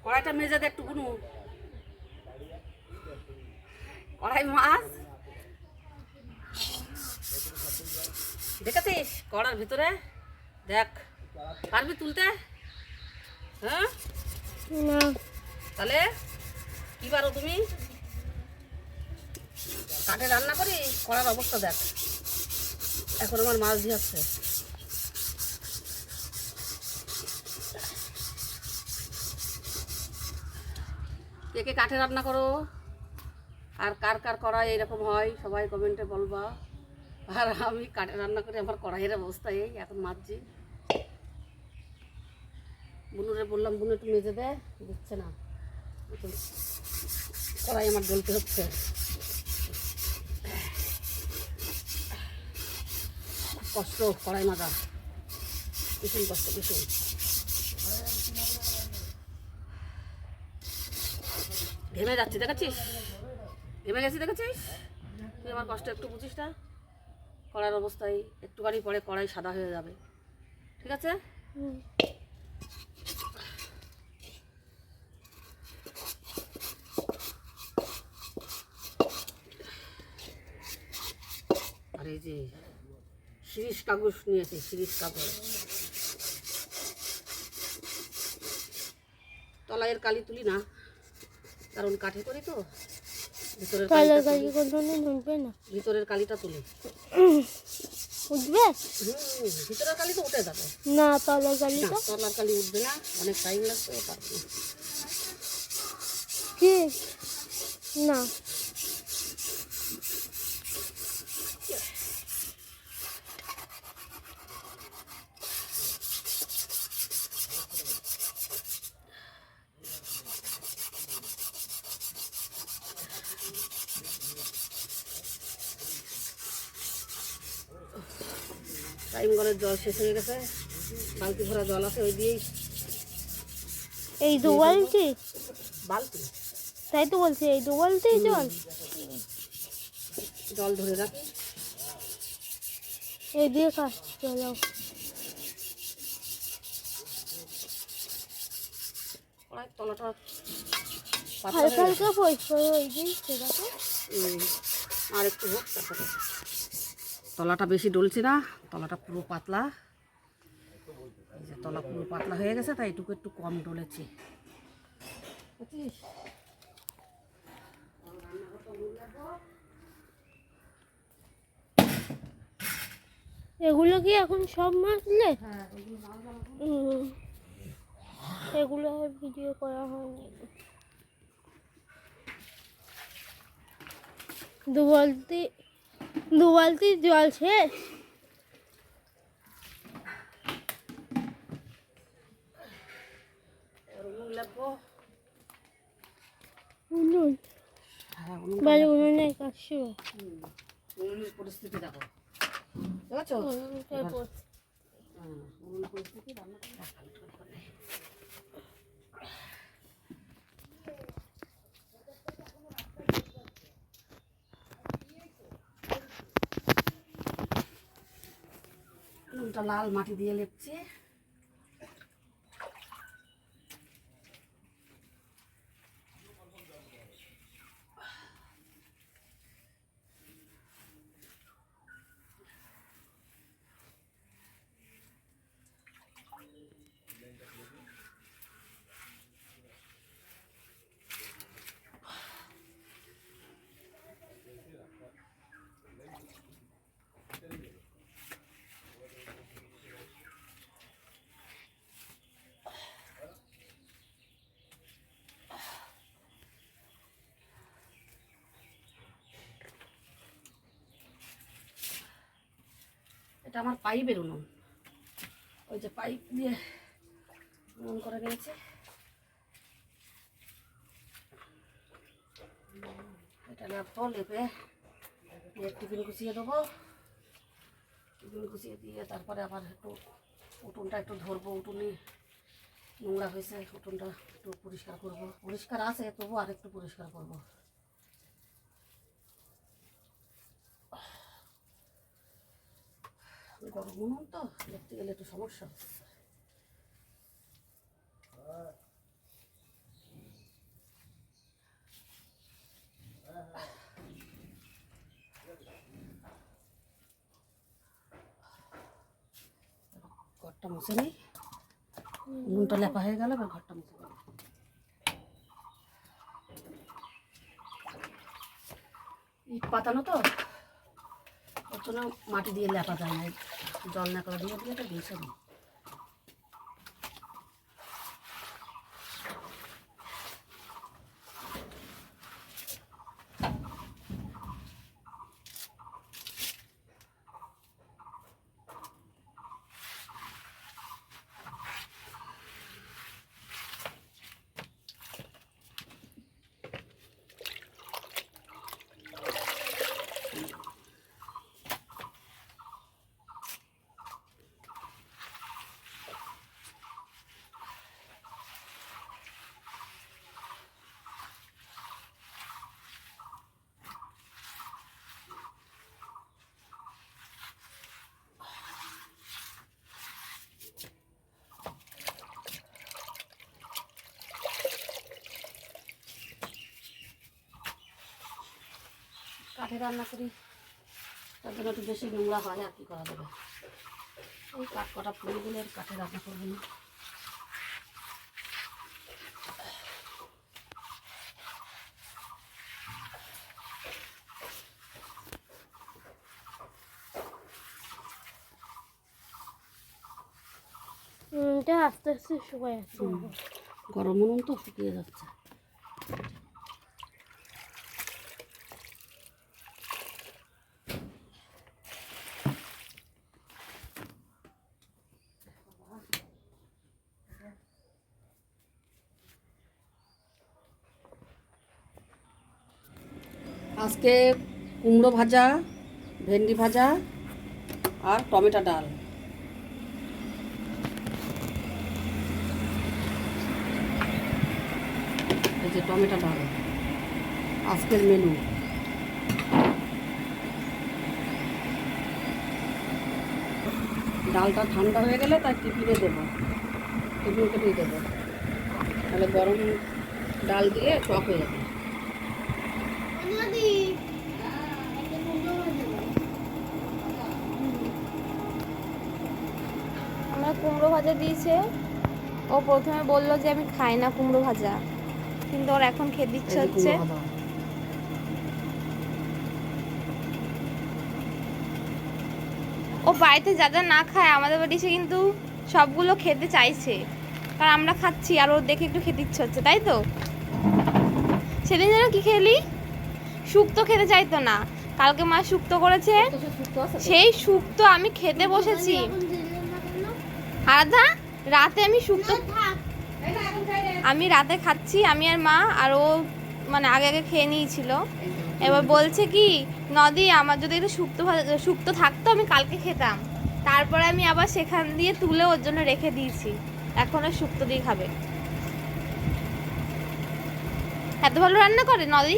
কড়াইটা মেজে দে একটু গুনু। কড়াই মাছ দেখেছিস কড়ার ভিতরে? দেখ, পারবি তুলতে? হ্যাঁ না। তাহলে কি পারো তুমি? কাঠে রান্না করি, কড়ার অবস্থা দেখ। এখন আমার মাছ দিয়েছে। কে কে কাঠে রান্না করো, আর কার কার কড়াই এরকম হয় সবাই কমেন্টে বলবা। আর আমি কাঠে রান্না করি, আমার কড়াইয়ের অবস্থা এই এখন মাজছি। বুনুরে বললাম বুনু একটু মেজে দেয়, দিচ্ছে না। কড়াই আমার জ্বলতে হচ্ছে। কষ্ট কড়াই মাজা, ভীষণ কষ্ট, ভীষণ। ঘেমে যাচ্ছি দেখেছিস, ঘেমে গেছি দেখেছিস? তুই আমার কষ্ট একটু বুঝিস না? কড়ার অবস্থায় একটুখানি পরে কড়াই সাদা হয়ে যাবে, ঠিক আছে? আর এই যে শিরিষ কাগজ নিয়েছি, শিরিষ কাগজ। তলাইয়ের কালি তুলি না, কারণ কাঠে করি তো। ভিতরের ভিতরের কালিটা তুলি, উঠবে? ভিতরের কালি তো উঠে যাবে না, তলার কালি, তলার কালি উঠবে না, অনেক টাইম লাগবে, পারবে কি না। টাইম কলের জল শেষ হয়ে গেছে, বালতি ভরা জল আছে ওই দিয়েই। এই দু বালতি? বালতি, তাই তো বলছি, এই দু বালতি জল। জল ধরে রাখি, এই দিয়ে কাজ চালাও। কড়াই তলাটা হালকা হালকা পরিষ্কার হয়ে গিয়েছে দেখো। আর একটু হোক তারপরে। তলাটা বেশি ডলছে না, তলাটা পুরো পাতলা। এই যে তলা পুরো পাতলা হয়ে গেছে, তাই এটুকু একটু কম ডলেছে। এগুলো কি এখন সব মাজলে? এগুলো ভিডিও করা হয়নি। দু বালতি জল শেষ। উনুনে কাজ শুরু। পরিস্থিতি দেখো, পরিস্থিতি রান্না লাল মাটি দিয়ে লেপছি। এটা আমার পাইপের উনুন, ওই যে পাইপ দিয়ে উনুন করে নিয়েছে। এটা লেপবো, লেপে টিফিন গুছিয়ে দেবো। টিফিন গুছিয়ে দিয়ে তারপরে আবার একটু উঠোনটা একটু ধরবো। উঠোনে নোংরা হয়েছে, উঠোনটা একটু পরিষ্কার করবো। পরিষ্কার আছে তবু আর একটু পরিষ্কার করবো। গরম উনুন তো, দেখতে গেলে একটু সমস্যা। মুছে নেই, উনুনটা লেপা হয়ে গেল, এবার ঘরটা মুছে দেবো। ইট পাতানো তো, ওর জন্য মাটি দিয়ে লেপা যায় না, জল না করে দিয়ে দিয়ে দিয়েছে নি। কাঠে রান্না করি, তার জন্য একটু বেশি নোংরা হয়, আর কি করা যাবে। ওই কাঠ কটা ফুল দিলে আর কাঠে রান্না করবো না। এটা আস্তে আস্তে শুকায় যাচ্ছে। গরম উনুন তো শুকিয়ে যাচ্ছে। আজকে কুমড়ো ভাজা, ভেন্ডি ভাজা আর টমেটো ডাল। এই যে টমেটো ডাল আজকের মেনু। ডালটা ঠান্ডা হয়ে গেলে তাই টিফিনে দেবো, টিফিন কেটেই দেবো, তাহলে গরম ডাল দিয়ে টক হয়ে যাবে। আমরা কুমড়ো ভাজা দিয়েছে। ও প্রথমে বললো যে আমি খাই না কুমড়ো ভাজা, কিন্তু ওর এখন খেতে ইচ্ছে হচ্ছে। ও বাড়িতে যা যা না খায় আমাদের বাড়ি এসে কিন্তু সবগুলো খেতে চাইছে, কারণ আমরা খাচ্ছি আর ওর দেখে একটু খেতে ইচ্ছে হচ্ছে, তাই তো? সেদিন যেন কি খেলি, শুক্তো খেতে চাইতো না, কালকে মা শুক্তো করেছে, সেই শুক্তো আমি খেতে বসেছি। আরাধা, রাতে আমি রাতে খাচ্ছি, আমি আর মা, আর ও মানে আগে আগে খেয়ে নিয়েছিল। এবার বলছে কি, নদী আমার যদি একটু শুক্তো থাকতো আমি কালকে খেতাম। তারপরে আমি আবার সেখান দিয়ে তুলে ওর জন্য রেখে দিয়েছি, এখন ও শুক্তো দিয়ে খাবে। এত ভালো রান্না করে নদী।